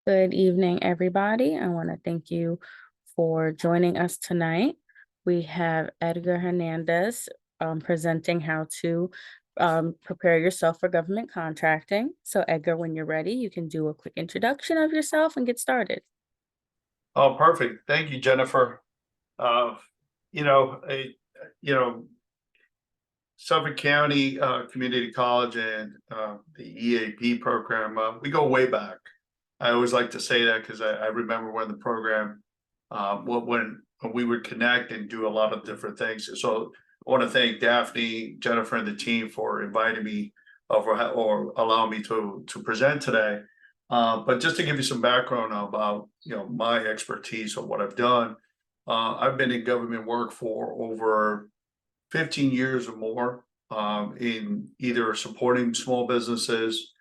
Good evening, everybody. I want to thank you for joining us tonight. We have Edgar Hernandez presenting how to prepare yourself for government contracting. So, Edgar, when you're ready, you can do a quick introduction of yourself and get started. Oh, perfect. Thank you, Jennifer. Uh, you know, a, you know, Suffolk County Community College and the EAP program, we go way back. I always like to say that because I remember when the program, when we would connect and do a lot of different things. So I want to thank Daphne, Jennifer, and the team for inviting me or allowing me to present today. But just to give you some background about my expertise or what I've done, I've been in government work for over 15 years or more, in either supporting small businesses,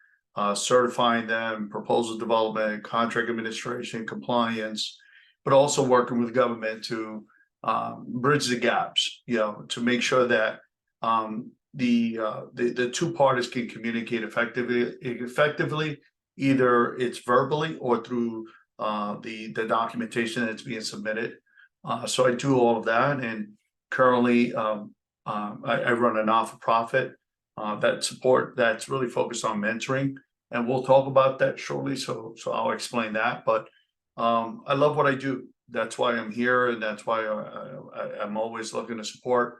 certifying them, proposal development, contract administration, compliance, but also working with government to bridge the gaps, to make sure that the two parties can communicate effectively, either it's verbally or through the documentation that's being submitted. So I do all of that, and currently I run a not-for-profit that's really focused on mentoring, and we'll talk about that shortly. So I'll explain that. But I love what I do. That's why I'm here, and that's why I'm always looking to support,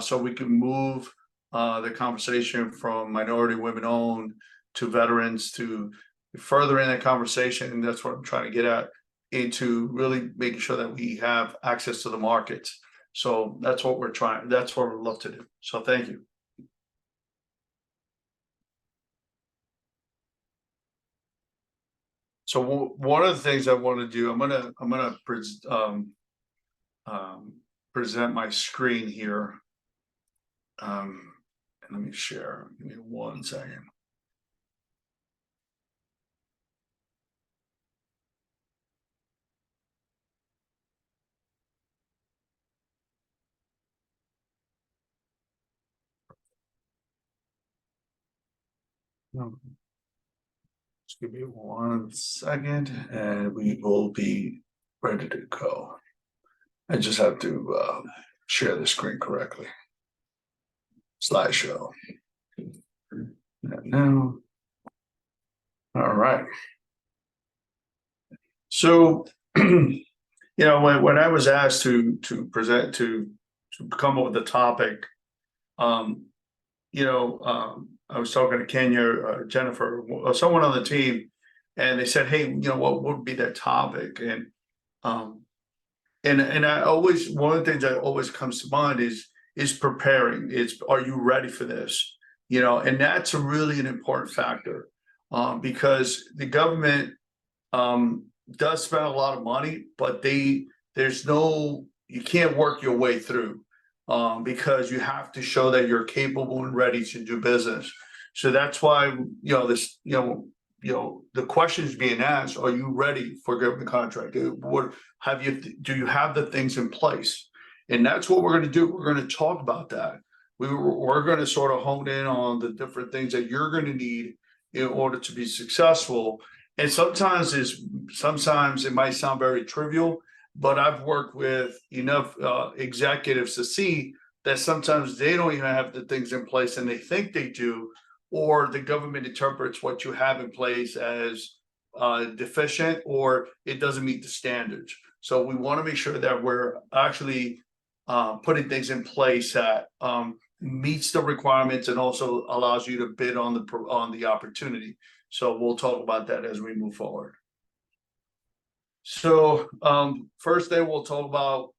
so we can move the conversation from minority women-owned to veterans to further in that conversation. And that's what I'm trying to get at, into really making sure that we have access to the markets. So that's what we're trying. That's what we'd love to do. So thank you. So one of the things I want to do, I'm gonna present my screen here. And let me share. Give me 1 second. Just give me 1 second, and we will be ready to go. I just have to share the screen correctly. Slideshow. Now, all right. So, when I was asked to present to come up with a topic, I was talking to Kenya, Jennifer, someone on the team, and they said, "Hey, what would be that topic?" And I always, one of the things that always comes to mind is preparing. It's, are you ready for this? And that's a really an important factor, because the government does spend a lot of money, but you can't work your way through, because you have to show that you're capable and ready to do business. So that's why the questions being asked: are you ready for government contract? Do you have the things in place? And that's what we're going to do. We're going to talk about that. We're going to sort of hone in on the different things that you're going to need in order to be successful. And sometimes it might sound very trivial, but I've worked with enough executives to see that sometimes they don't even have the things in place, and they think they do, or the government interprets what you have in place as deficient, or it doesn't meet the standards. So we want to make sure that we're actually putting things in place that meets the requirements and also allows you to bid on the opportunity. So we'll talk about that as we move forward. So first thing we'll talk about,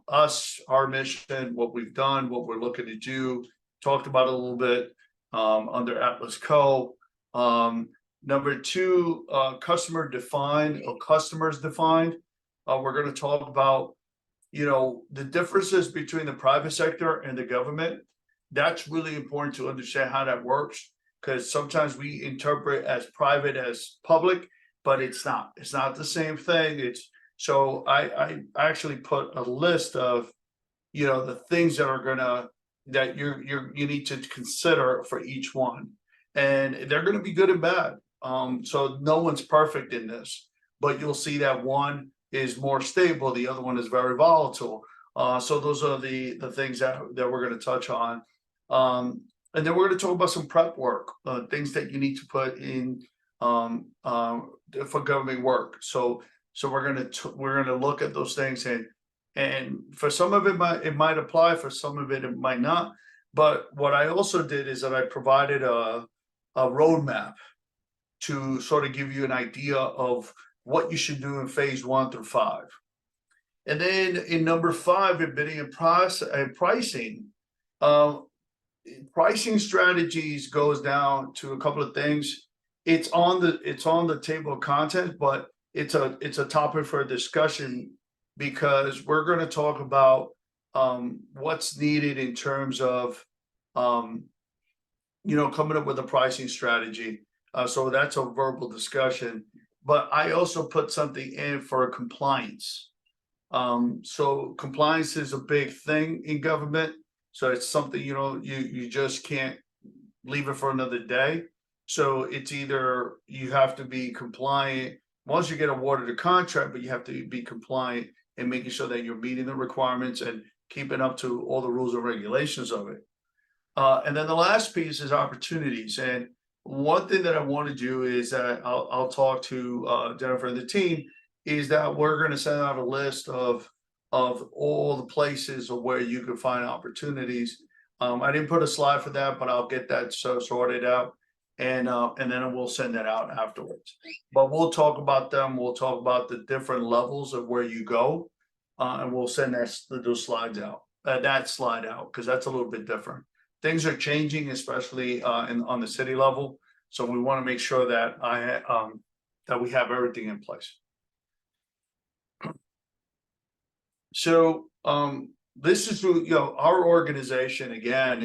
us, our mission, what we've done, what we're looking to do. Talked about it a little bit under Atlas Co. Number two, customer defined or customers defined. We're going to talk about, the differences between the private sector and the government. That's really important to understand how that works, because sometimes we interpret as private as public, but it's not the same thing. So I actually put a list of the things that you need to consider for each one, and they're going to be good and bad. So no one's perfect in this, but you'll see that one is more stable, the other one is very volatile. So those are the things that we're going to touch on. And then we're going to talk about some prep work, things that you need to put in for government work. So we're going to look at those things, and for some of it might apply, for some of it might not. But what I also did is that I provided a roadmap to sort of give you an idea of what you should do in phase 1 through 5. And then in number 5, in bidding and pricing, pricing strategies goes down to a couple of things. It's on the table of content, but it's a topic for a discussion, because we're going to talk about what's needed in terms of coming up with a pricing strategy. So that's a verbal discussion, but I also put something in for compliance. So compliance is a big thing in government. So it's something, you just can't leave it for another day. So it's either you have to be compliant once you get awarded a contract, but you have to be compliant and making sure that you're meeting the requirements and keeping up to all the rules and regulations of it. And then the last piece is opportunities. And one thing that I want to do is that I'll talk to Jennifer and the team, is that we're going to send out a list of all the places of where you can find opportunities. I didn't put a slide for that, but I'll get that sorted out, and then we'll send that out afterwards. But we'll talk about them. We'll talk about the different levels of where you go, and we'll send those slides out. That slide out, because that's a little bit different. Things are changing, especially on the city level. So we want to make sure that that we have everything in place. So this is our organization, again,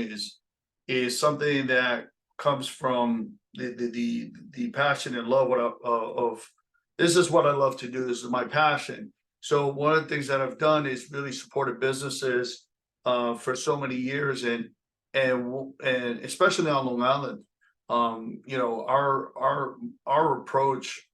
is something that comes from the passion and love of this is what I love to do. This is my passion. So one of the things that I've done is really supported businesses for so many years, and especially on Long Island. Our approach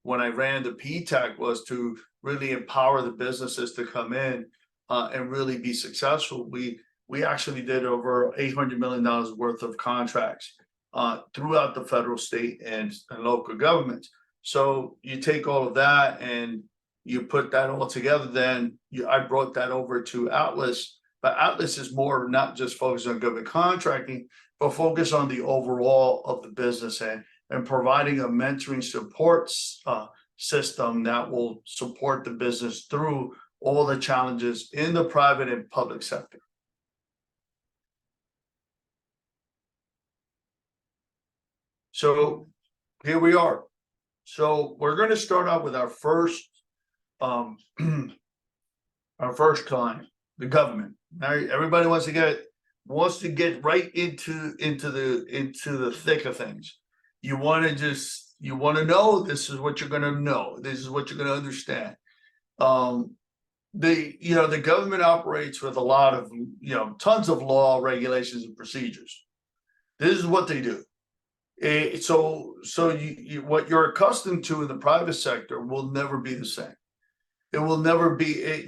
when I ran the PTAC was to really empower the businesses to come in and really be successful. We actually did over $800 million worth of contracts throughout the federal, state, and local governments. So you take all of that and you put that all together. Then I brought that over to Atlas. But Atlas is more not just focused on government contracting, but focus on the overall of the business and providing a mentoring support system that will support the business through all the challenges in the private and public sector. So here we are. So we're going to start out with our first client, the government. Now everybody wants to get right into the thick of things. You want to know, this is what you're going to know. This is what you're going to understand. The government operates with a lot of, tons of law, regulations, and procedures. This is what they do. So what you're accustomed to in the private sector will never be the same. It will never be,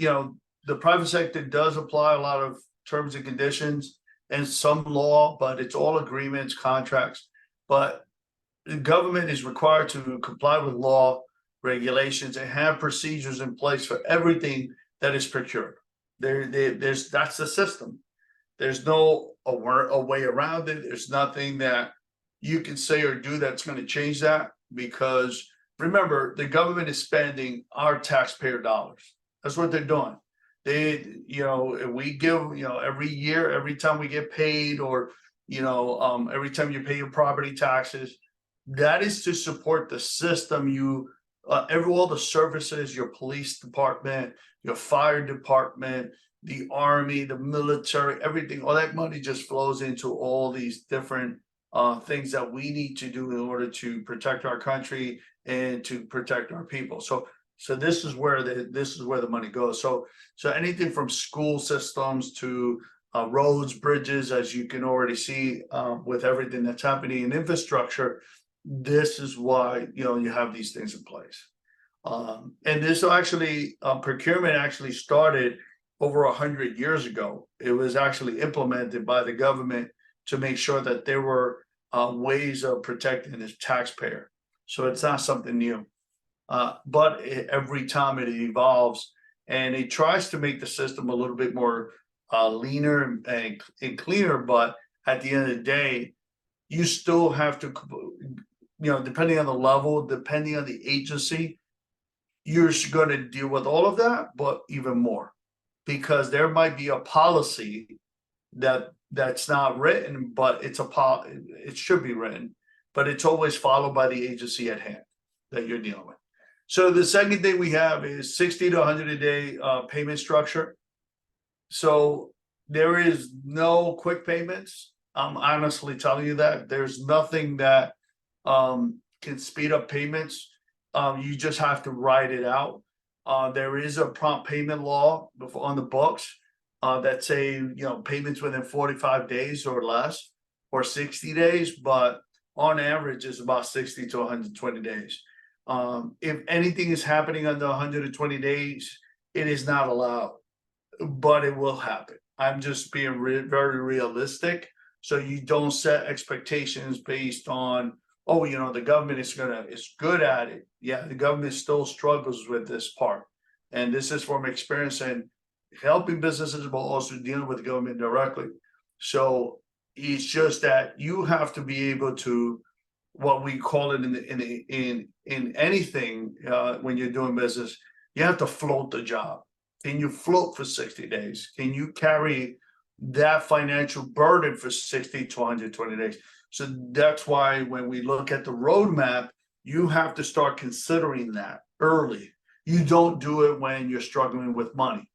the private sector does apply a lot of terms and conditions and some law, but it's all agreements, contracts. But the government is required to comply with law, regulations, and have procedures in place for everything that is procured. That's the system. There's no a way around it. There's nothing that you can say or do that's going to change that, because remember, the government is spending our taxpayer dollars. That's what they're doing. We give, every year, every time we get paid, or, every time you pay your property taxes, that is to support the system. All the services, your police department, your fire department, the army, the military, everything, all that money just flows into all these different things that we need to do in order to protect our country and to protect our people. So this is where the money goes. So anything from school systems to roads, bridges, as you can already see with everything that's happening in infrastructure, this is why, you have these things in place. And this actually, procurement actually started over 100 years ago. It was actually implemented by the government to make sure that there were ways of protecting the taxpayer. So it's not something new. But every time it evolves and it tries to make the system a little bit more leaner and cleaner. But at the end of the day, you still have to, depending on the level, depending on the agency, you're going to deal with all of that, but even more, because there might be a policy that's not written, but it should be written, but it's always followed by the agency at hand that you're dealing with. So the second thing we have is 60 to 100 a day payment structure. So there is no quick payments. I'm honestly telling you that there's nothing that can speed up payments. You just have to write it out. There is a prompt payment law on the books that say, payments within 45 days or less, or 60 days, but on average it's about 60 to 120 days. If anything is happening under 120 days, it is not allowed, but it will happen. I'm just being very realistic, so you don't set expectations based on, oh, the government is good at it. Yeah, the government still struggles with this part, and this is from experience and helping businesses, but also dealing with the government directly. So it's just that you have to be able to, what we call it in anything when you're doing business, you have to float the job. Can you float for 60 days? Can you carry that financial burden for 60 to 120 days? So that's why when we look at the roadmap, you have to start considering that early. You don't do it when you're struggling with money.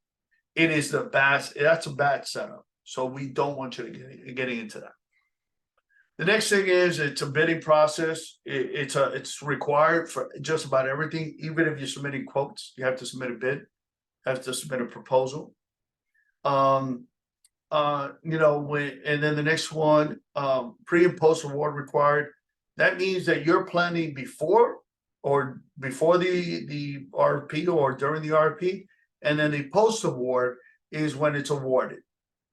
That's a bad setup. So we don't want you to getting into that. The next thing is, it's a bidding process. It's required for just about everything. Even if you're submitting quotes, you have to submit a bid, have to submit a proposal. And then the next one, pre and post award required. That means that you're planning before the RFP or during the RFP, and then the post award is when it's awarded.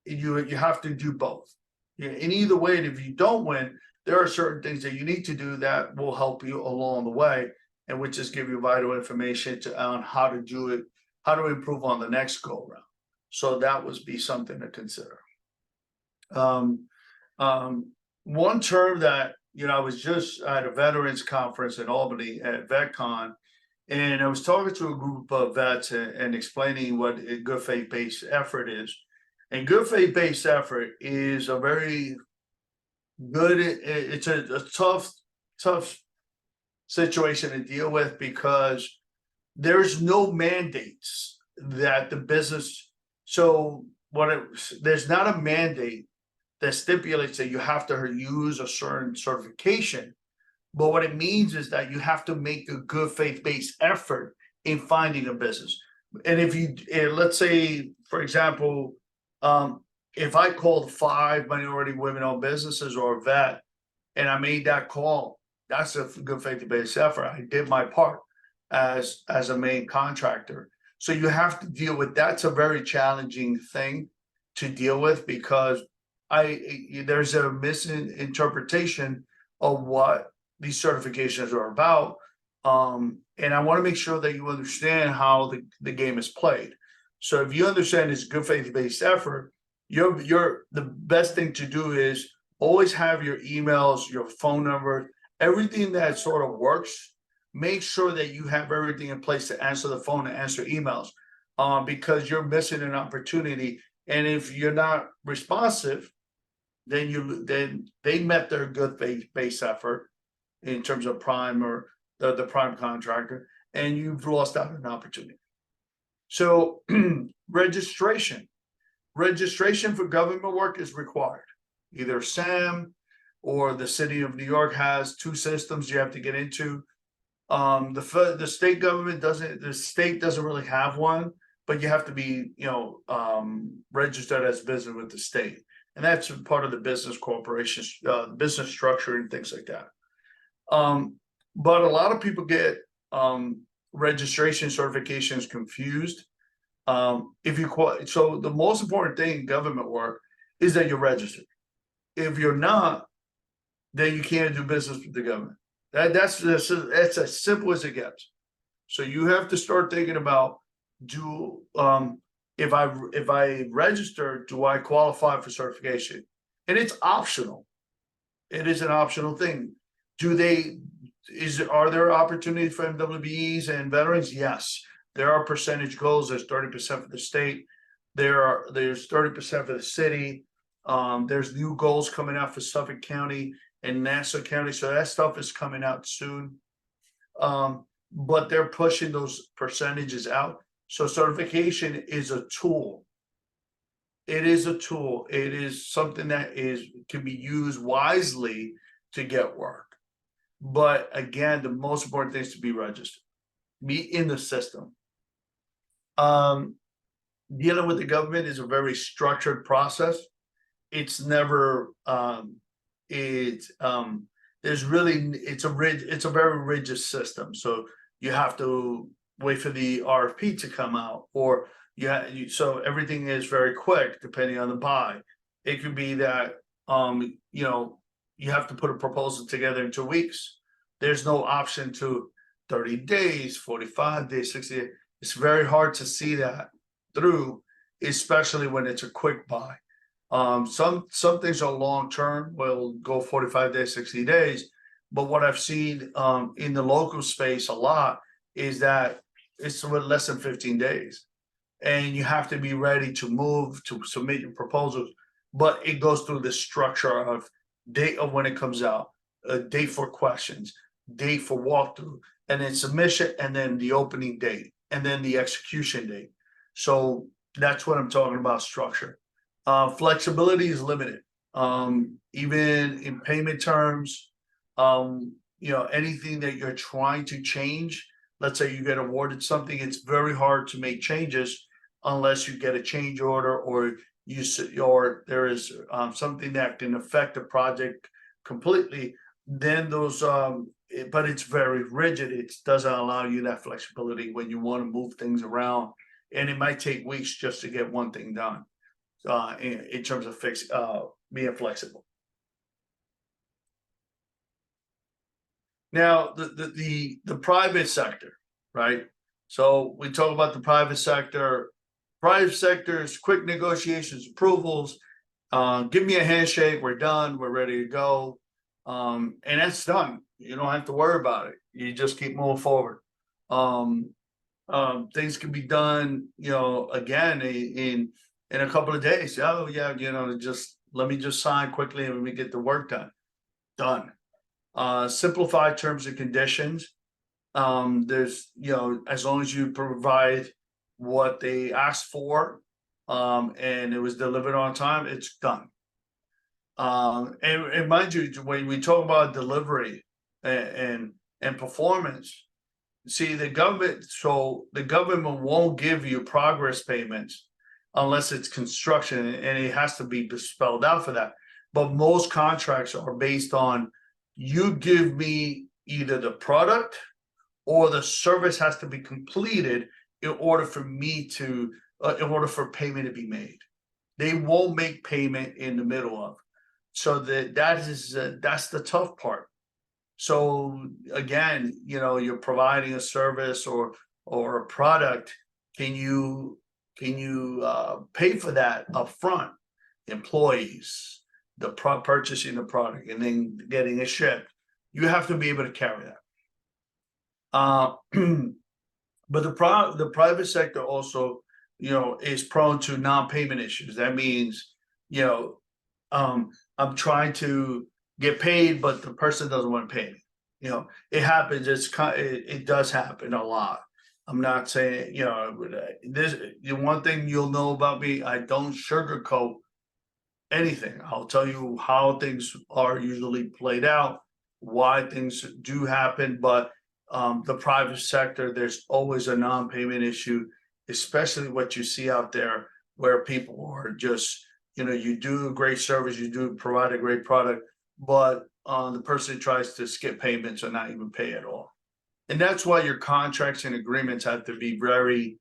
You have to do both. In either way, if you don't win, there are certain things that you need to do that will help you along the way, and which just give you vital information on how to do it, how to improve on the next go round. So that would be something to consider. One term that, I was just at a veterans conference in Albany at VetCon, and I was talking to a group of vets and explaining what a good faith-based effort is. And good faith-based effort is a very good, it's a tough situation to deal with, because there's no mandates that the business, there's not a mandate that stipulates that you have to use a certain certification. But what it means is that you have to make a good faith-based effort in finding a business. And if you, let's say, for example, if I called 5 minority women-owned businesses or a vet, and I made that call, that's a good faith-based effort. I did my part as a main contractor. So you have to deal with, that's a very challenging thing to deal with, because there's a misinterpretation of what these certifications are about. And I want to make sure that you understand how the game is played. So if you understand it's good faith-based effort, the best thing to do is always have your emails, your phone number, everything that sort of works. Make sure that you have everything in place to answer the phone and answer emails, because you're missing an opportunity. And if you're not responsive, then they met their good faith-based effort in terms of prime or the prime contractor, and you've lost out on an opportunity. So registration for government work is required. Either SAM or the city of New York has 2 systems you have to get into. The state government doesn't really have one, but you have to be, registered as business with the state. And that's part of the business corporation, business structure and things like that. But a lot of people get registration certifications confused. If you so the most important thing in government work is that you're registered. If you're not, then you can't do business with the government. That's as simple as it gets. So you have to start thinking about, do if I register, do I qualify for certification? And it's optional. It is an optional thing. Are there opportunities for MWBEs and veterans? Yes. There are percentage goals. There's 30% for the state. There's 30% for the city. There's new goals coming out for Suffolk County and Nassau County. So that stuff is coming out soon. But they're pushing those percentages out. So certification is a tool. It is a tool. It is something that can be used wisely to get work. But again, the most important thing is to be registered, be in the system. Dealing with the government is a very structured process. It's never it's a very rigid system. So you have to wait for the RFP to come out, or so everything is very quick depending on the buy. It could be that you have to put a proposal together in 2 weeks. There's no option to 30 days, 45 days, 60 days. It's very hard to see that through, especially when it's a quick buy. Some things are long term, will go 45 days, 60 days. But what I've seen in the local space a lot is that it's with less than 15 days. And you have to be ready to move, to submit your proposals. But it goes through the structure of date of when it comes out, a date for questions, date for walkthrough, and then submission, and then the opening date, and then the execution date. So that's what I'm talking about, structure. Flexibility is limited. Even in payment terms, anything that you're trying to change, let's say you get awarded something, it's very hard to make changes unless you get a change order, or there is something that can affect the project completely. Then those, but it's very rigid. It doesn't allow you that flexibility when you want to move things around, and it might take weeks just to get one thing done. In terms of being flexible. Now, the private sector, right? So we talk about the private sector. Private sector is quick negotiations, approvals. Give me a handshake. We're done. We're ready to go. And that's done. You don't have to worry about it. You just keep moving forward. Things can be done, again in a couple of days. Oh yeah, just let me just sign quickly and let me get the work done. Done. Simplified terms and conditions. There's, as long as you provide what they asked for, and it was delivered on time, it's done. And mind you, when we talk about delivery and performance, see the government won't give you progress payments unless it's construction, and it has to be spelled out for that. But most contracts are based on, you give me either the product or the service has to be completed in order for payment to be made. They won't make payment in the middle of. So that's the tough part. So again, you're providing a service or a product. Can you pay for that upfront? Employees, the purchasing the product, and then getting it shipped. You have to be able to carry that. But the private sector also, is prone to non-payment issues. That means, I'm trying to get paid, but the person doesn't want to pay me. It happens. It does happen a lot. I'm not saying, the one thing you'll know about me, I don't sugarcoat anything. I'll tell you how things are usually played out, why things do happen. But the private sector, there's always a non-payment issue, especially what you see out there, where people are just, you do a great service, you do provide a great product, but the person tries to skip payments or not even pay at all. And that's why your contracts and agreements have to be very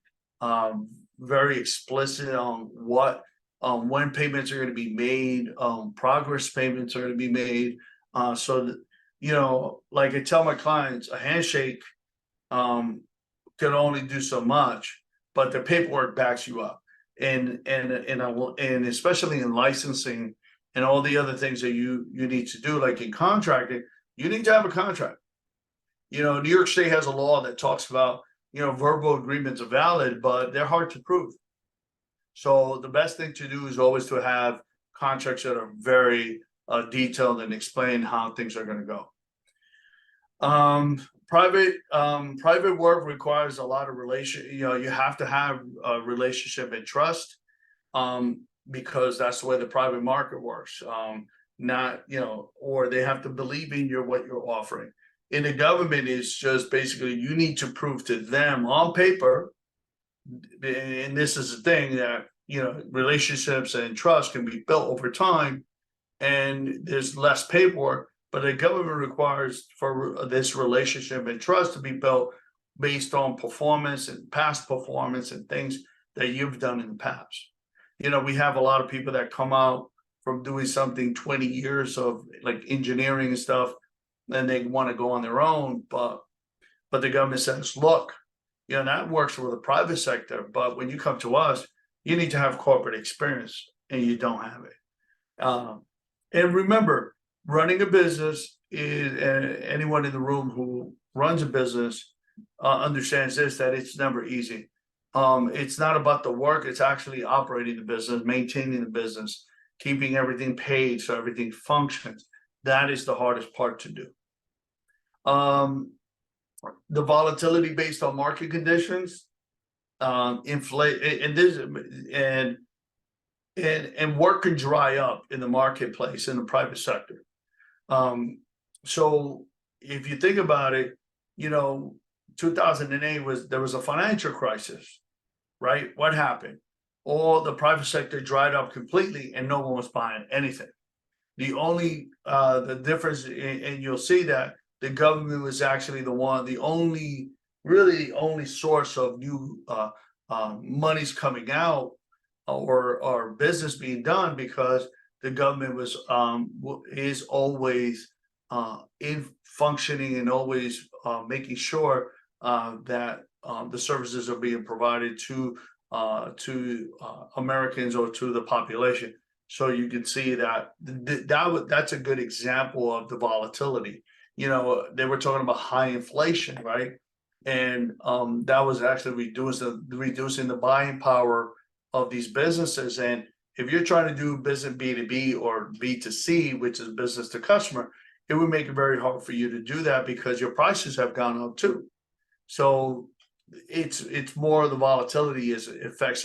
explicit on what, when payments are going to be made, progress payments are going to be made. So that, you know, like I tell my clients, a handshake can only do so much, but the paperwork backs you up. And especially in licensing and all the other things that you need to do, like in contracting, you need to have a contract. You know, New York State has a law that talks about, you know, verbal agreements are valid, but they're hard to prove. So the best thing to do is always to have contracts that are very detailed and explain how things are going to go. Private work requires a lot of you have to have a relationship and trust, because that's the way the private market works. Not, you know, or they have to believe in what you're offering. In the government, it's just basically you need to prove to them on paper, and this is the thing that, you know, relationships and trust can be built over time, and there's less paperwork. But the government requires for this relationship and trust to be built based on performance and past performance and things that you've done in the past. You know, we have a lot of people that come out from doing something 20 years of like engineering and stuff, and they want to go on their own, but the government says, look, you know, that works for the private sector, but when you come to us, you need to have corporate experience, and you don't have it. And remember, running a business is, anyone in the room who runs a business understands this, that it's never easy. It's not about the work, it's actually operating the business, maintaining the business, keeping everything paid so everything functions. That is the hardest part to do. The volatility based on market conditions, inflate, and work can dry up in the marketplace in the private sector. So if you think about it, you know, 2008 there was a financial crisis, right? What happened? All the private sector dried up completely, and no one was buying anything. The only the difference, and you'll see that the government was actually the only source of new monies coming out, or business being done, because the government is always in functioning and always making sure that the services are being provided to Americans or to the population. So you can see that that's a good example of the volatility. You know, they were talking about high inflation, right? And that was actually reducing the buying power of these businesses. And if you're trying to do business B2B or B2C, which is business to customer, it would make it very hard for you to do that, because your prices have gone up too. So it's more the volatility affects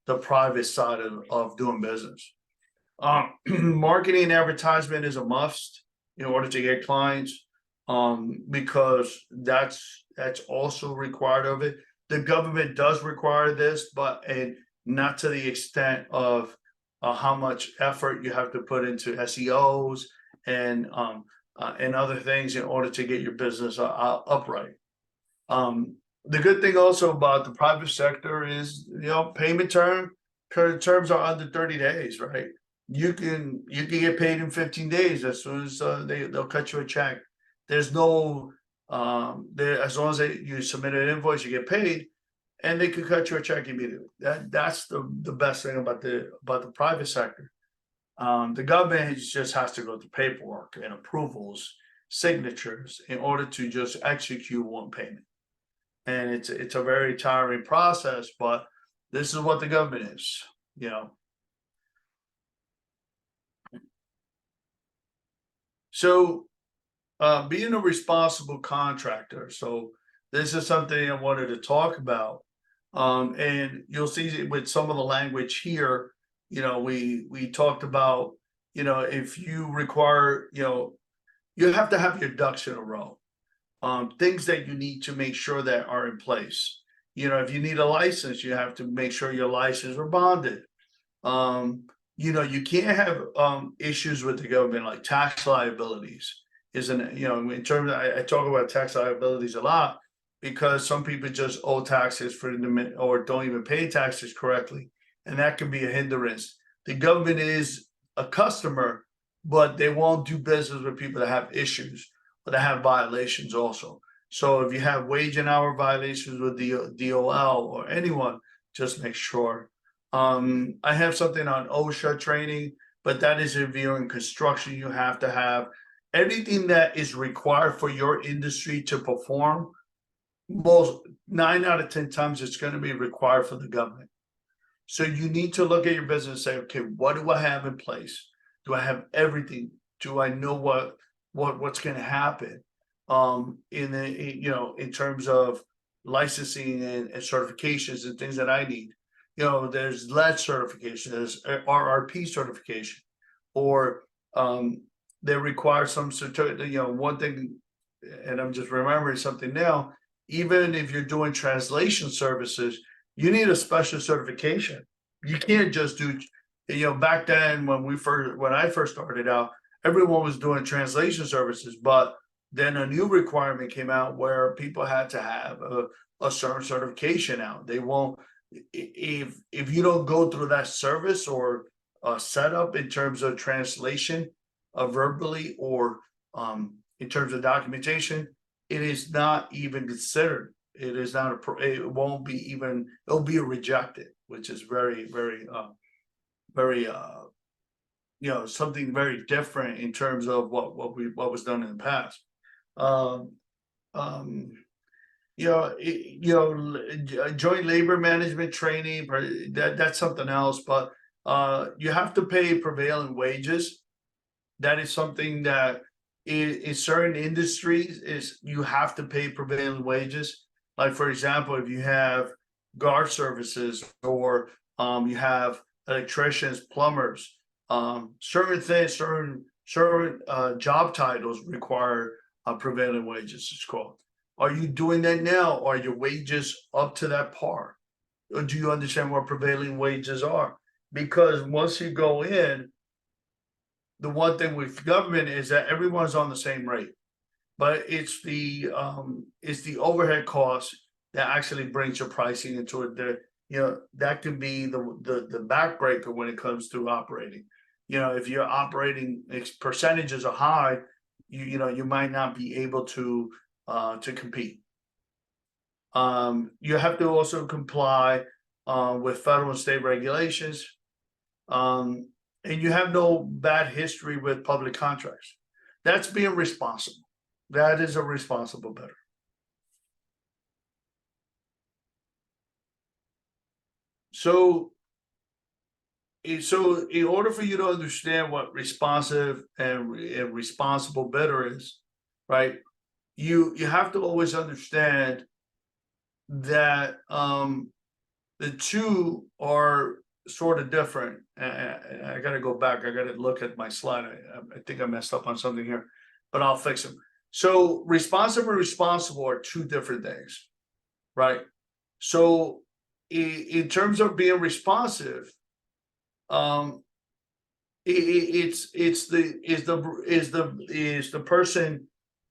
the private side of doing business. Marketing and advertisement is a must in order to get clients, because that's also required of it. The government does require this, but not to the extent of how much effort you have to put into SEOs and other things in order to get your business upright. The good thing also about the private sector is, you know, payment terms are under 30 days, right? You can get paid in 15 days as soon as they'll cut you a check. There's no as long as you submit an invoice, you get paid, and they can cut you a check immediately. That's the best thing about the private sector. The government just has to go through paperwork and approvals, signatures, in order to just execute one payment. And it's a very tiring process, but this is what the government is, you know. So being a responsible contractor, so this is something I wanted to talk about. And you'll see with some of the language here, you know, we talked about, you know, if you require, you know, you have to have your ducks in a row. Things that you need to make sure that are in place. You know, if you need a license, you have to make sure your license are bonded. you can't have issues with the government like tax liabilities. Isn't in terms of, I talk about tax liabilities a lot because some people just owe taxes for the or don't even pay taxes correctly, and that can be a hindrance. The government is a customer, but they won't do business with people that have issues or that have violations also. So if you have wage and hour violations with the DOL or anyone, just make sure. I have something on OSHA training, but that is if you're in construction, you have to have everything that is required for your industry to perform. Most 9 out of 10 times it's going to be required for the government. So you need to look at your business and say, okay, what do I have in place? Do I have everything? Do I know what's going to happen? In terms of licensing and certifications and things that I need. There's lead certification, there's RRP certification, or they require some certificate. One thing, and I'm just remembering something now. Even if you're doing translation services, you need a special certification. You can't just do. Back then when I first started out, everyone was doing translation services, but then a new requirement came out where people had to have a certain certification out. They won't if you don't go through that service or setup in terms of translation, verbally or in terms of documentation, it is not even considered. It is not it won't be even. It'll be rejected, which is very, very, very something very different in terms of what was done in the past. Um, um, joint labor management training, that's something else, but you have to pay prevailing wages. That is something that in certain industries is you have to pay prevailing wages. Like for example, if you have guard services or you have electricians, plumbers, certain things, certain job titles require prevailing wages. It's called. Are you doing that now? Are your wages up to that par? Or do you understand what prevailing wages are? Because once you go in, the one thing with government is that everyone's on the same rate, but it's the overhead cost that actually brings your pricing into it. That can be the backbreaker when it comes to operating. If your operating percentages are high, you might not be able to compete. You have to also comply with federal and state regulations. And you have no bad history with public contracts. That's being responsible. That is a responsible bidder. So in order for you to understand what responsive and responsible bidder is, right? You have to always understand that the two are sort of different. I got to go back. I got to look at my slide. I think I messed up on something here, but I'll fix them. So responsive and responsible are two different things, right? So in terms of being responsive, it's the person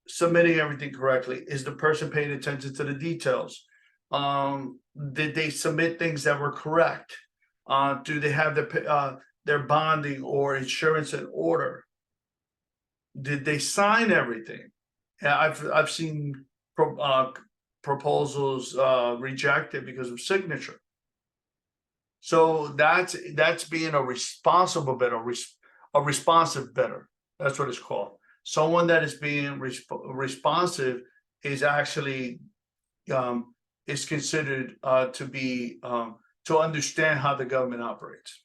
submitting everything correctly? Is the person paying attention to the details? Did they submit things that were correct? Do they have their bonding or insurance in order? Did they sign everything? Yeah, I've seen proposals rejected because of signature. So that's being a responsible bidder, a responsive bidder. That's what it's called. Someone that is being responsive is actually is considered to be to understand how the government operates.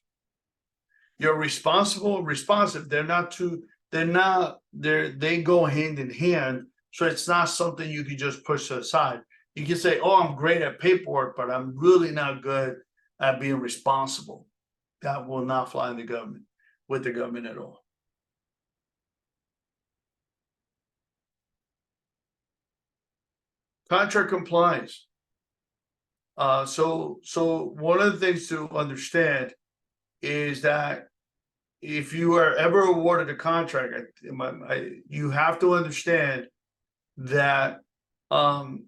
You're responsive. They go hand in hand. So it's not something you can just push aside. You can say, "Oh, I'm great at paperwork, but I'm really not good at being responsible." That will not fly in the government with the government at all. Contract compliance. So one of the things to understand is that if you are ever awarded a contract, you have to understand that to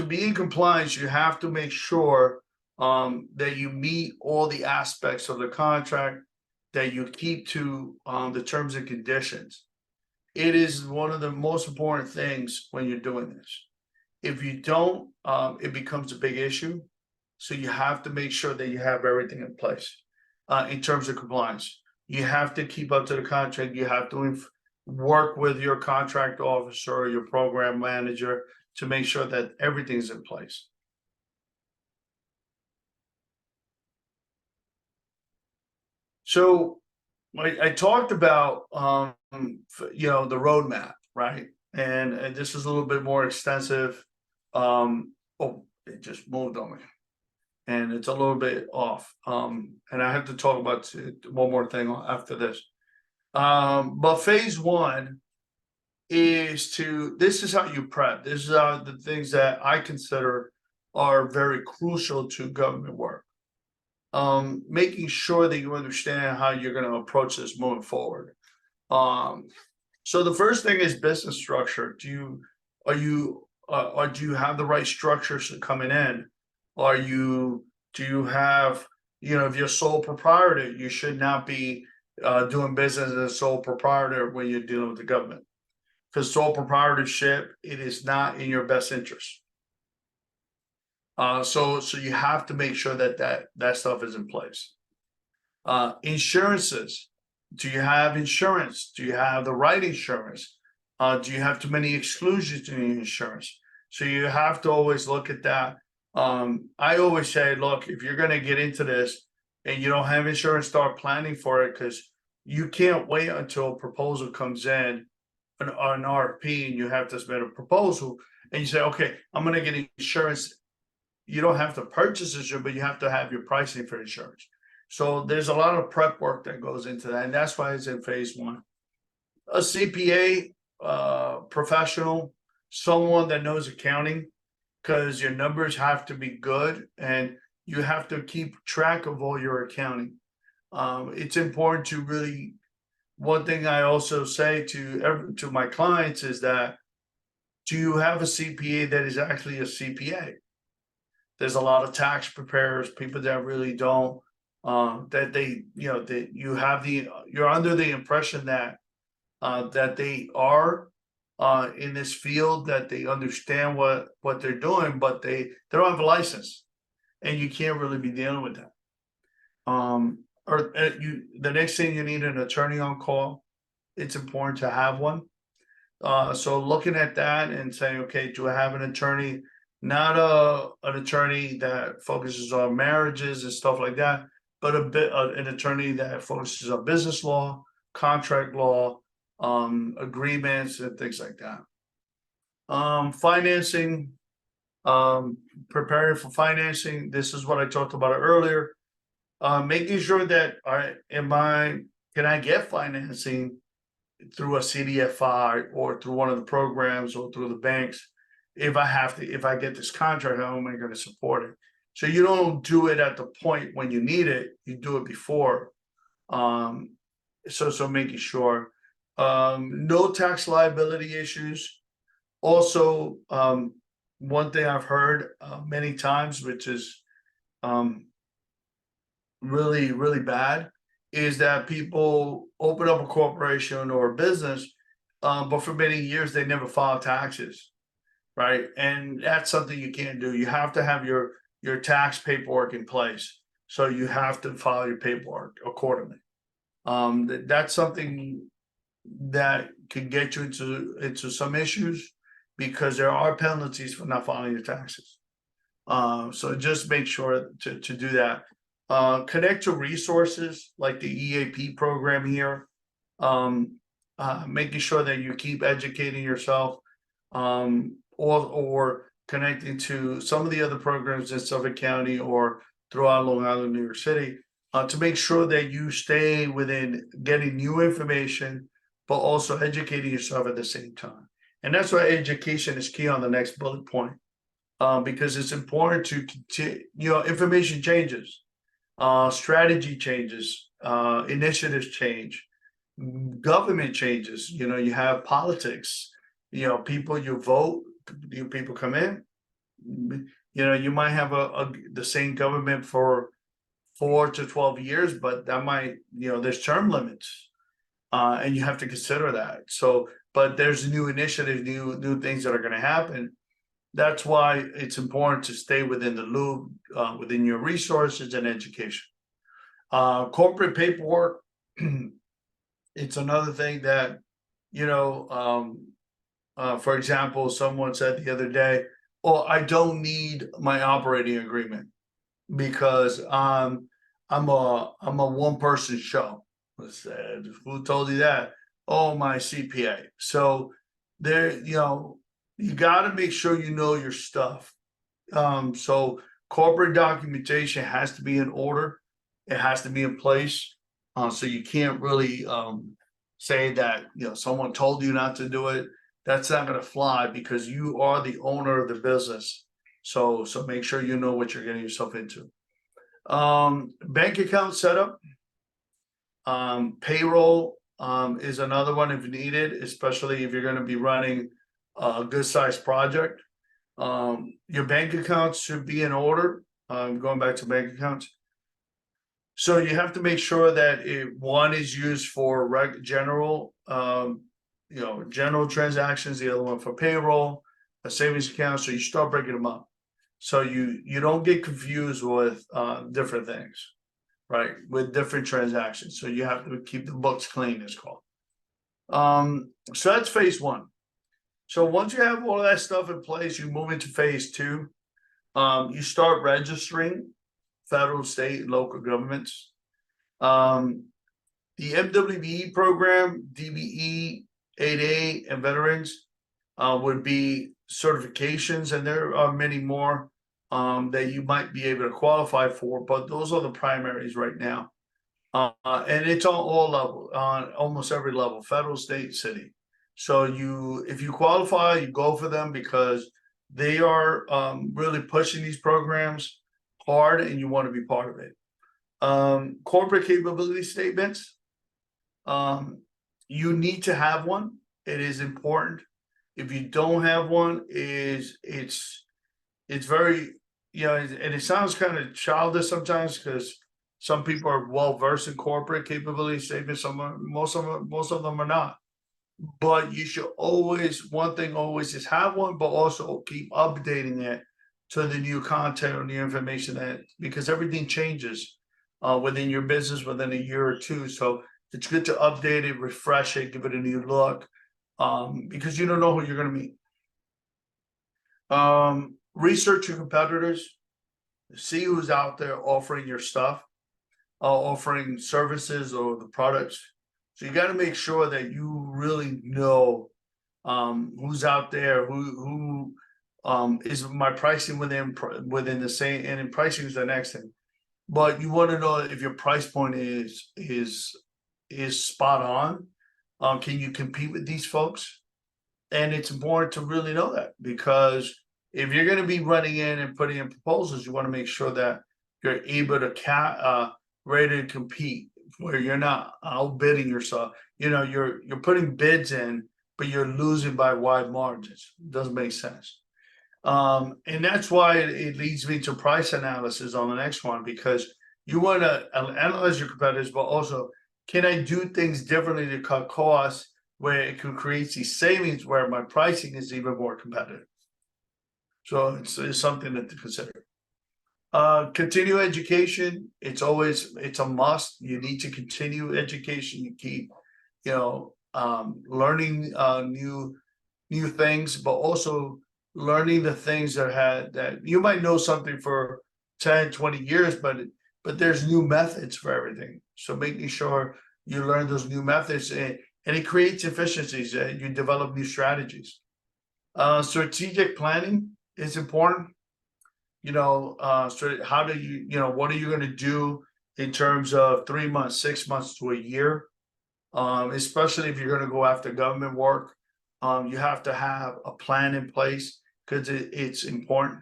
be in compliance, you have to make sure that you meet all the aspects of the contract, that you keep to the terms and conditions. It is one of the most important things when you're doing this. If you don't, it becomes a big issue. So you have to make sure that you have everything in place in terms of compliance. You have to keep up to the contract. You have to work with your contract officer or your program manager to make sure that everything's in place. So I talked about the roadmap, right? And this is a little bit more extensive. Oh, it just moved on me. And it's a little bit off. And I have to talk about one more thing after this. But phase one is this is how you prep. This is the things that I consider are very crucial to government work. Making sure that you understand how you're going to approach this moving forward. So the first thing is business structure. Do you have the right structures coming in? Do you have, if you're sole proprietor, you should not be doing business as a sole proprietor when you're dealing with the government. Because sole proprietorship, it is not in your best interest. So you have to make sure that stuff is in place. Insurances. Do you have insurance? Do you have the right insurance? Do you have too many exclusions in your insurance? So you have to always look at that. I always say, look, if you're going to get into this and you don't have insurance, start planning for it, because you can't wait until a proposal comes in, an RFP, and you have to submit a proposal and you say, okay, I'm going to get insurance. You don't have to purchase insurance, but you have to have your pricing for insurance. So there's a lot of prep work that goes into that, and that's why it's in phase one. A CPA professional, someone that knows accounting, because your numbers have to be good and you have to keep track of all your accounting. It's important to really. One thing I also say to my clients is that, do you have a CPA that is actually a CPA? There's a lot of tax preparers, people that really don't. That you're under the impression that they are in this field, that they understand what they're doing, but they don't have a license, and you can't really be dealing with that. The next thing, you need an attorney on call. It's important to have one. So looking at that and saying, okay, do I have an attorney? Not an attorney that focuses on marriages and stuff like that, but an attorney that focuses on business law, contract law, agreements, and things like that. Financing, preparing for financing. This is what I talked about earlier. Making sure that can I get financing through a CDFI or through one of the programs or through the banks? If I get this contract, how am I going to support it? So you don't do it at the point when you need it, you do it before. So making sure no tax liability issues. Also, one thing I've heard many times, which is really, really bad, is that people open up a corporation or a business, but for many years they never file taxes, right? And that's something you can't do. You have to have your tax paperwork in place. So you have to file your paperwork accordingly. That's something that can get you into some issues, because there are penalties for not filing your taxes. So just make sure to do that. Connect to resources like the EAP program here. Making sure that you keep educating yourself, or connecting to some of the other programs in Suffolk County or throughout Long Island, New York City, to make sure that you stay within getting new information, but also educating yourself at the same time. And that's why education is key on the next bullet point, because it's important to continue. Information changes, strategy changes, initiatives change, government changes, you have politics, people you vote, people come in, you might have the same government for 4 to 12 years, but that might, there's term limits. And you have to consider that. So, but there's new initiatives, new things that are going to happen. That's why it's important to stay within the loop, within your resources and education. Corporate paperwork, it's another thing that, for example, someone said the other day, "Oh, I don't need my operating agreement because I'm a one-person show." I said, "Who told you that?" "Oh, my CPA." So there, you got to make sure you know your stuff. So corporate documentation has to be in order. It has to be in place. So you can't really say that someone told you not to do it. That's not going to fly because you are the owner of the business. So make sure you know what you're getting yourself into. Bank account setup. Payroll is another one if needed, especially if you're going to be running a good sized project. Your bank accounts should be in order. Going back to bank accounts. So you have to make sure that one is used for general, general transactions, the other one for payroll, a savings account. So you start breaking them up. So you don't get confused with different things, right? With different transactions. So you have to keep the books clean, it's called. So that's phase one. So once you have all of that stuff in place, you move into phase two. You start registering federal, state, and local governments. The MWBE program, DBE, 8A, and veterans would be certifications, and there are many more that you might be able to qualify for, but those are the primaries right now. And it's on all levels, on almost every level, federal, state, city. So if you qualify, you go for them because they are really pushing these programs hard and you want to be part of it. Corporate capability statements. You need to have one. It is important. If you don't have one, it's very, and it sounds kind of childish sometimes because some people are well versed in corporate capability statements. Most of them are not. But you should one thing always is have one, but also keep updating it to the new content or new information because everything changes within your business within a year or two. So it's good to update it, refresh it, give it a new look, because you don't know who you're going to meet. Research your competitors, see who's out there offering your stuff, offering services or the products. So you got to make sure that you really know who's out there, who is my pricing within the same, and in pricing is the next thing. But you want to know if your price point is spot on. Can you compete with these folks? And it's important to really know that because if you're going to be running in and putting in proposals, you want to make sure that you're able to ready to compete where you're not outbidding yourself. You're putting bids in, but you're losing by wide margins. It doesn't make sense. And that's why it leads me to price analysis on the next one, because you want to analyze your competitors, but also, can I do things differently to cut costs where it can create these savings where my pricing is even more competitive? So it's something to consider. Continue education. It's a must. You need to continue education. You keep, learning new things, but also learning the things that you might know something for 10, 20 years, but there's new methods for everything. So making sure you learn those new methods and it creates efficiencies and you develop new strategies. Strategic planning is important. So how do what are you going to do in terms of 3 months, 6 months to a year? Especially if you're going to go after government work, you have to have a plan in place because it's important.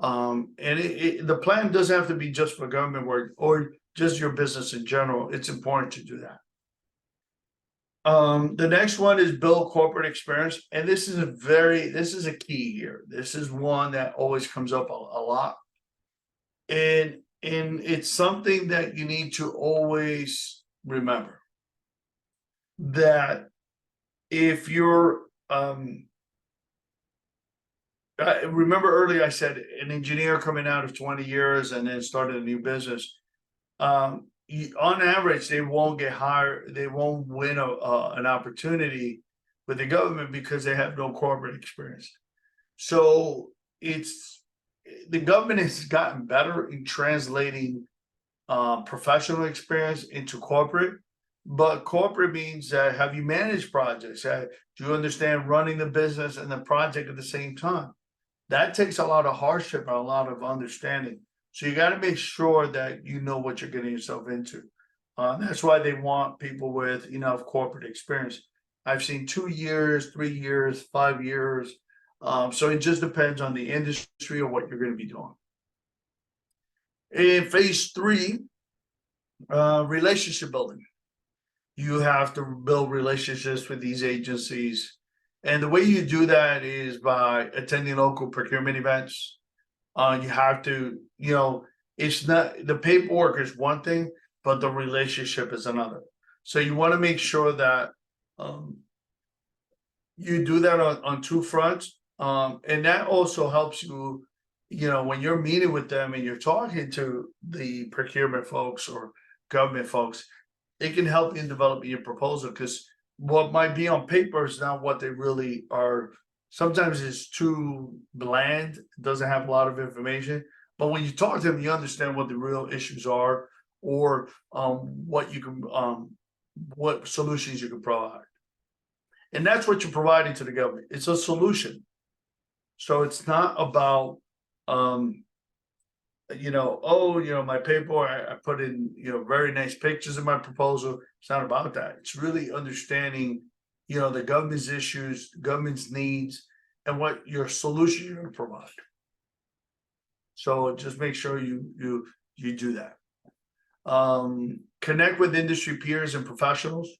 And the plan doesn't have to be just for government work or just your business in general, it's important to do that. The next one is build corporate experience, and this is a key here. This is one that always comes up a lot. And it's something that you need to always remember, that if you're remember earlier I said an engineer coming out of 20 years and then started a new business, on average they won't get hired, they won't win an opportunity with the government because they have no corporate experience. So the government has gotten better in translating professional experience into corporate, but corporate means that have you managed projects? Do you understand running the business and the project at the same time? That takes a lot of hardship and a lot of understanding. So you got to make sure that you know what you're getting yourself into. That's why they want people with enough corporate experience. I've seen 2 years, 3 years, 5 years. So it just depends on the industry or what you're going to be doing. In phase 3, relationship building. You have to build relationships with these agencies. And the way you do that is by attending local procurement events. You have to, it's not, the paperwork is one thing, but the relationship is another. So you want to make sure that you do that on 2 fronts. And that also helps you, when you're meeting with them and you're talking to the procurement folks or government folks, it can help you in developing your proposal, because what might be on paper is not what they really are. Sometimes it's too bland, it doesn't have a lot of information. But when you talk to them, you understand what the real issues are, or what you can, what solutions you can provide. And that's what you're providing to the government. It's a solution. So it's not about, my paperwork, I put in, very nice pictures in my proposal. It's not about that. It's really understanding, the government's issues, the government's needs, and what your solution you're going to provide. So just make sure you do that. Connect with industry peers and professionals.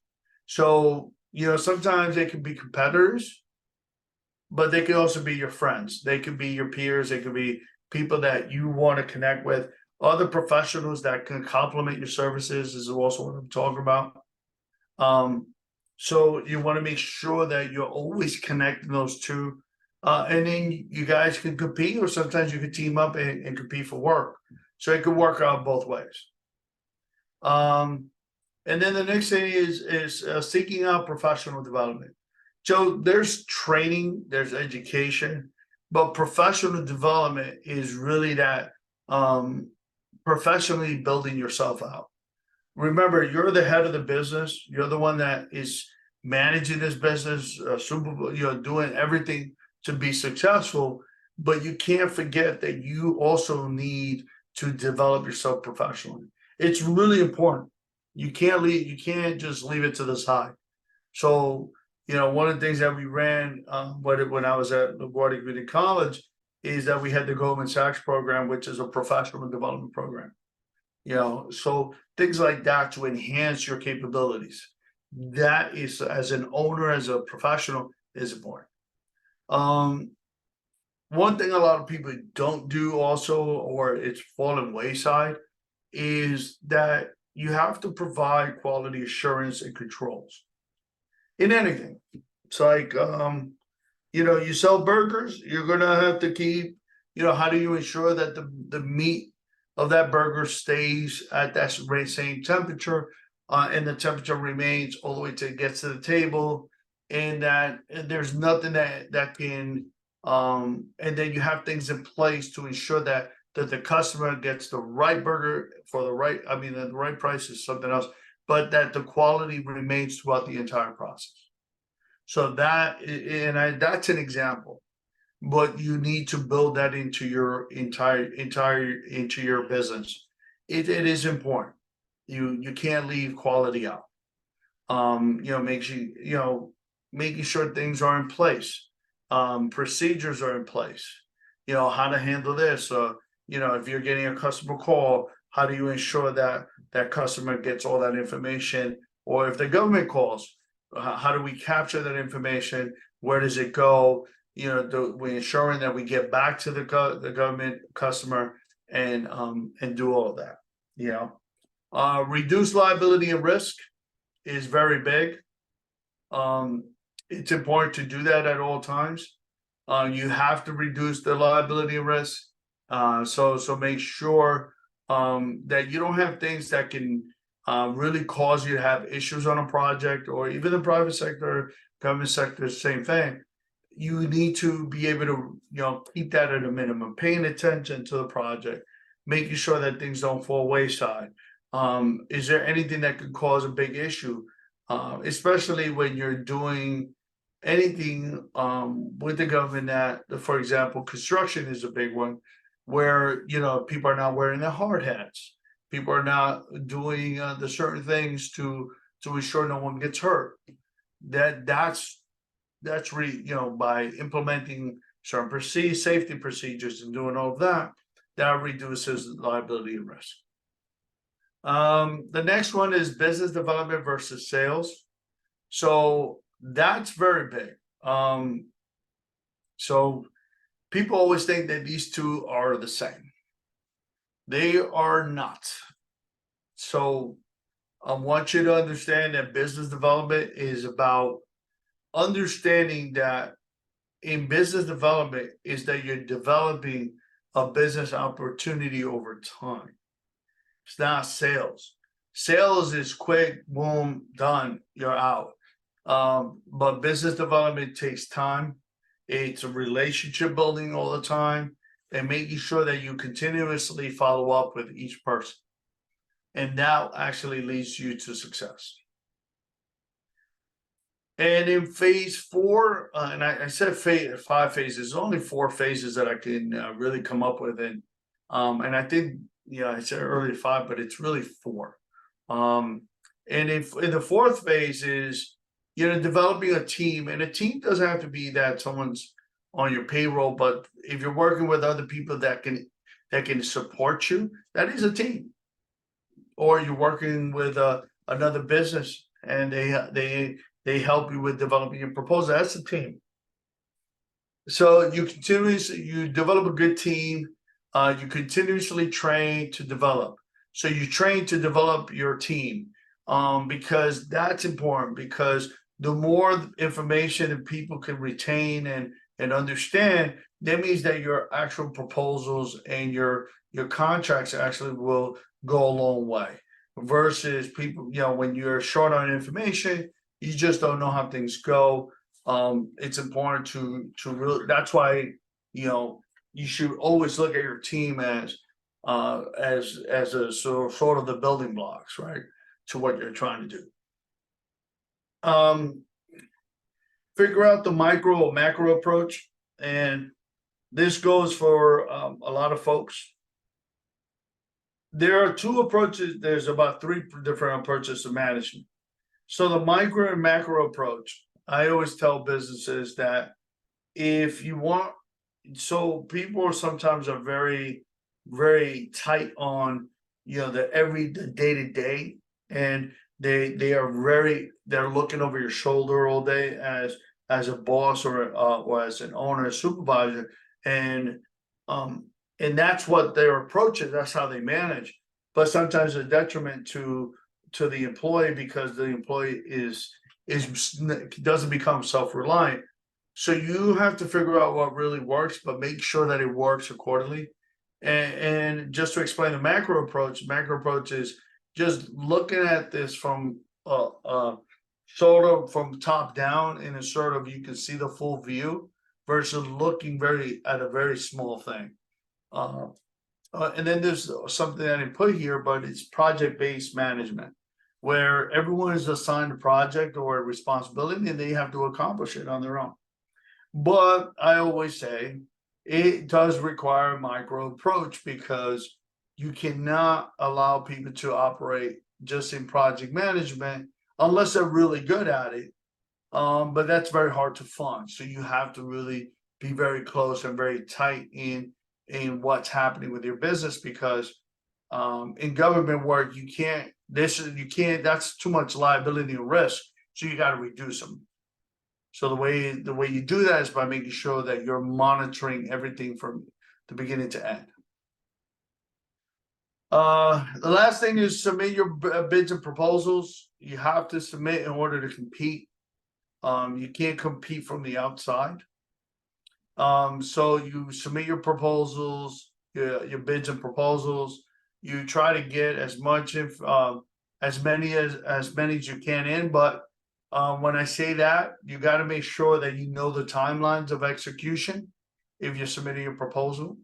So, sometimes they can be competitors, but they can also be your friends. They could be your peers. They could be people that you want to connect with. Other professionals that can complement your services is also what I'm talking about. So you want to make sure that you're always connecting those two. And then you guys can compete, or sometimes you can team up and compete for work. So it could work out both ways. And then the next thing is seeking out professional development. So there's training, there's education, but professional development is really that professionally building yourself out. Remember, you're the head of the business. You're the one that is managing this business, doing everything to be successful. But you can't forget that you also need to develop yourself professionally. It's really important. You can't just leave it to the side. So, one of the things that we ran when I was at LaGuardia Community College is that we had the Goldman Sachs program, which is a professional development program. So things like that to enhance your capabilities. That is, as an owner, as a professional, is important. One thing a lot of people don't do also, or it's fallen wayside, is that you have to provide quality assurance and controls in anything. It's like, you sell burgers, you're going to have to keep, how do you ensure that the meat of that burger stays at that same temperature, and the temperature remains all the way till it gets to the table, and that there's nothing that can, and then you have things in place to ensure that the customer gets the right burger for the right price is something else, but that the quality remains throughout the entire process. So that's an example, but you need to build that into your into your business. It is important. You can't leave quality out. Making sure things are in place, procedures are in place. How to handle this. If you're getting a customer call, how do you ensure that that customer gets all that information? Or if the government calls, how do we capture that information? Where does it go? You know, we ensuring that we get back to the government customer and do all of that. You know, reduce liability and risk is very big. It's important to do that at all times. You have to reduce the liability and risk. So make sure that you don't have things that can really cause you to have issues on a project, or even the private sector, government sector, same thing. You need to be able to, you know, keep that at a minimum, paying attention to the project, making sure that things don't fall wayside. Is there anything that could cause a big issue? Especially when you're doing anything with the government that, for example, construction is a big one, where, you know, people are not wearing their hard hats. People are not doing the certain things to ensure no one gets hurt. That's you know, by implementing certain safety procedures and doing all of that, that reduces liability and risk. The next one is business development versus sales. So that's very big. So people always think that these two are the same. They are not. So I want you to understand that business development is about understanding that in business development is that you're developing a business opportunity over time. It's not sales. Sales is quick, boom, done, you're out. But business development takes time. It's a relationship building all the time, and making sure that you continuously follow up with each person. And that actually leads you to success. And in phase 4, and I said 5 phases, only 4 phases that I can really come up with. And I think, yeah, I said earlier 5, but it's really 4. And in the 4th phase is, you know, developing a team. And a team doesn't have to be that someone's on your payroll, but if you're working with other people that can support you, that is a team. Or you're working with another business and they help you with developing your proposal. That's a team. So you develop a good team. You continuously train to develop. So you train to develop your team, because that's important. Because the more information that people can retain and understand, that means that your actual proposals and your contracts actually will go a long way. Versus people, you know, when you're short on information, you just don't know how things go. It's important to really, that's why, you know, you should always look at your team as a sort of the building blocks, right, to what you're trying to do. Figure out the micro or macro approach, and this goes for a lot of folks. There are 2 approaches. There's about 3 different approaches to management. So the micro and macro approach, I always tell businesses that if you want, so people sometimes are very, very tight on, you know, the day-to-day, and they're looking over your shoulder all day as a boss or as an owner, a supervisor, and that's what their approach is. That's how they manage. But sometimes a detriment to the employee, because the employee doesn't become self-reliant. So you have to figure out what really works, but make sure that it works accordingly. And just to explain the macro approach is just looking at this from sort of from top down, in a sort of, you can see the full view, versus looking at a very small thing. And then there's something I didn't put here, but it's project-based management, where everyone is assigned a project or a responsibility and they have to accomplish it on their own. But I always say it does require a micro approach, because you cannot allow people to operate just in project management unless they're really good at it. But that's very hard to fund. So you have to really be very close and very tight in what's happening with your business, because In government work, you can't, that's too much liability and risk, so you got to reduce them. So the way you do that is by making sure that you're monitoring everything from the beginning to end. The last thing is submit your bids and proposals. You have to submit in order to compete. You can't compete from the outside. So you submit your proposals, your bids and proposals. You try to get as much as many as you can in, but when I say that, you got to make sure that you know the timelines of execution if you're submitting a proposal.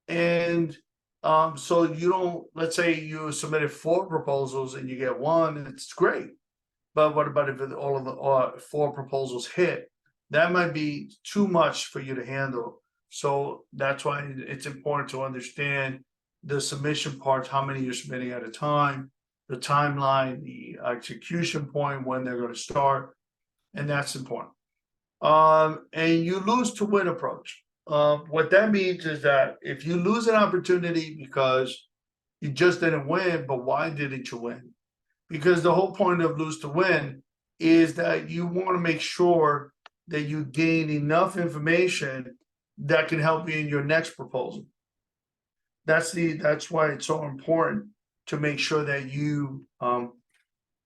And so you don't, let's say you submitted 4 proposals and you get 1, it's great. But what about if all of the 4 proposals hit? That might be too much for you to handle. So that's why it's important to understand the submission parts, how many you're submitting at a time, the timeline, the execution point, when they're going to start, and that's important. And you lose to win approach. What that means is that if you lose an opportunity because you just didn't win, but why didn't you win? Because the whole point of lose to win is that you want to make sure that you gain enough information that can help you in your next proposal. That's why it's so important to make sure that you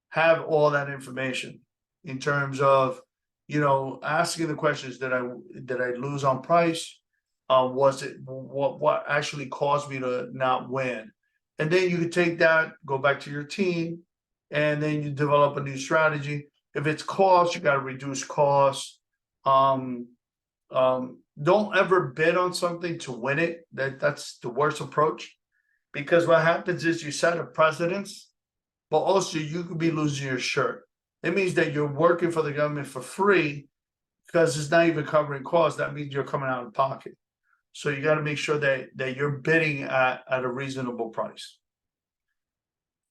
have all that information in terms of, asking the questions that I lose on price? Was it what actually caused me to not win? And then you can take that, go back to your team, and then you develop a new strategy. If it's cost, you got to reduce costs. Don't ever bid on something to win it. That's the worst approach, because what happens is you set a precedence, but also you could be losing your shirt. It means that you're working for the government for free because it's not even covering costs. That means you're coming out of pocket. So you got to make sure that you're bidding at a reasonable price.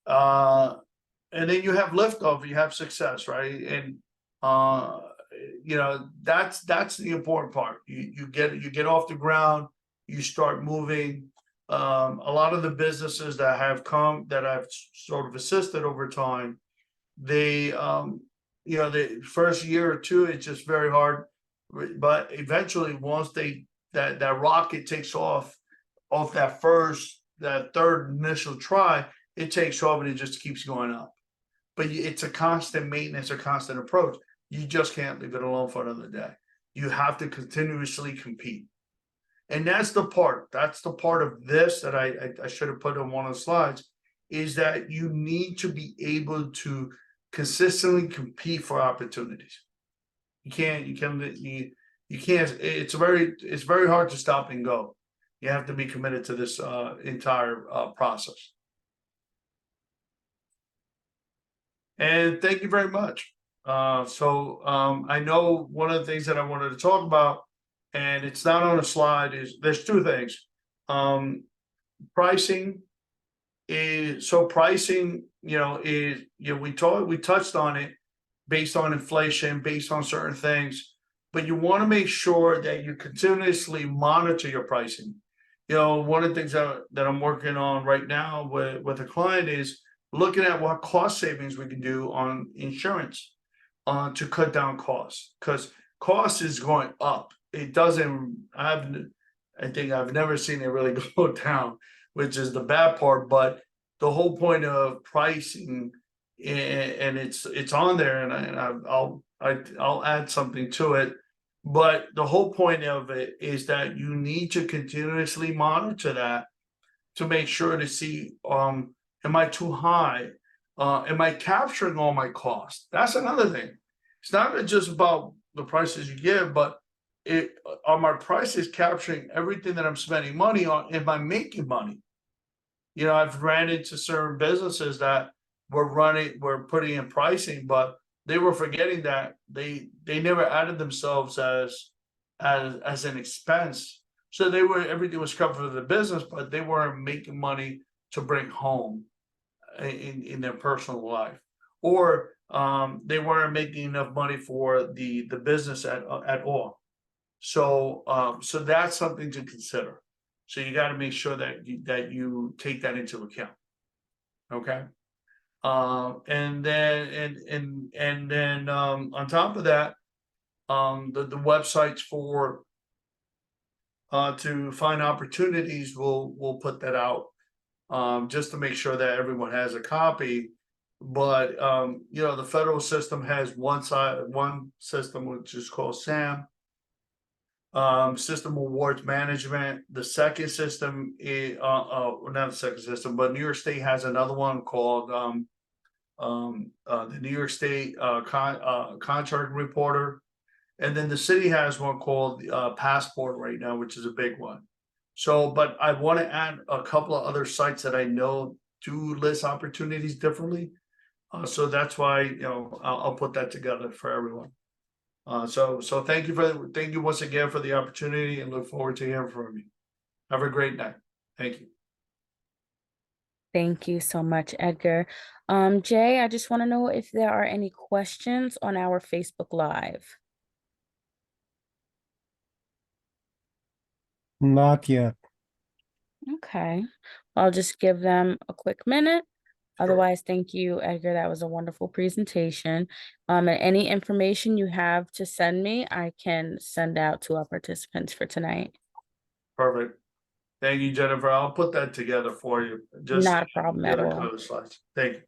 And then you have liftoff, you have success, right? And that's the important part. You get off the ground, you start moving. A lot of the businesses that I've sort of assisted over time, they the first year or two, it's just very hard, but eventually once that rocket takes off that third initial try, it takes off and it just keeps going up. But it's a constant maintenance, a constant approach. You just can't leave it alone for another day. You have to continuously compete. And that's the part of this that I should have put on one of the slides, is that you need to be able to consistently compete for opportunities. You can't, it's very hard to stop and go. You have to be committed to this entire process. And thank you very much. I know one of the things that I wanted to talk about, and it's not on a slide, is there's 2 things. Pricing is we touched on it based on inflation, based on certain things, but you want to make sure that you continuously monitor your pricing. One of the things that I'm working on right now with a client is looking at what cost savings we can do on insurance to cut down costs, because cost is going up. It doesn't, I think I've never seen it really go down, which is the bad part. But the whole point of pricing, and it's on there, and I'll add something to it. But the whole point of it is that you need to continuously monitor that to make sure to see, am I too high? Am I capturing all my costs? That's another thing. It's not just about the prices you give, but are my prices capturing everything that I'm spending money on? Am I making money? I've ran into certain businesses that were putting in pricing, but they were forgetting that they never added themselves as an expense. So everything was covered for the business, but they weren't making money to bring home in their personal life, or they weren't making enough money for the business at all. So that's something to consider. So you gotta make sure that you take that into account. Okay? And then, on top of that, the websites for to find opportunities, we'll put that out, just to make sure that everyone has a copy. But, the federal system has one system, which is called SAM. System Awards Management. The second system is, well, not the second system, but New York State has another one called, the New York State, Contract Reporter. And then the city has one called, Passport right now, which is a big one. So, but I want to add a couple of other sites that I know do list opportunities differently. So that's why, I'll put that together for everyone. So thank you once again for the opportunity, and look forward to hearing from you. Have a great night. Thank you. Thank you so much, Edgar. Jay, I just want to know if there are any questions on our Facebook Live. Not yet. Okay, I'll just give them a quick minute. Sure. Otherwise, thank you, Edgar. That was a wonderful presentation. And any information you have to send me, I can send out to our participants for tonight. Perfect. Thank you, Jennifer. I'll put that together for you. Just Not a problem the at other all. color slides. Thank you.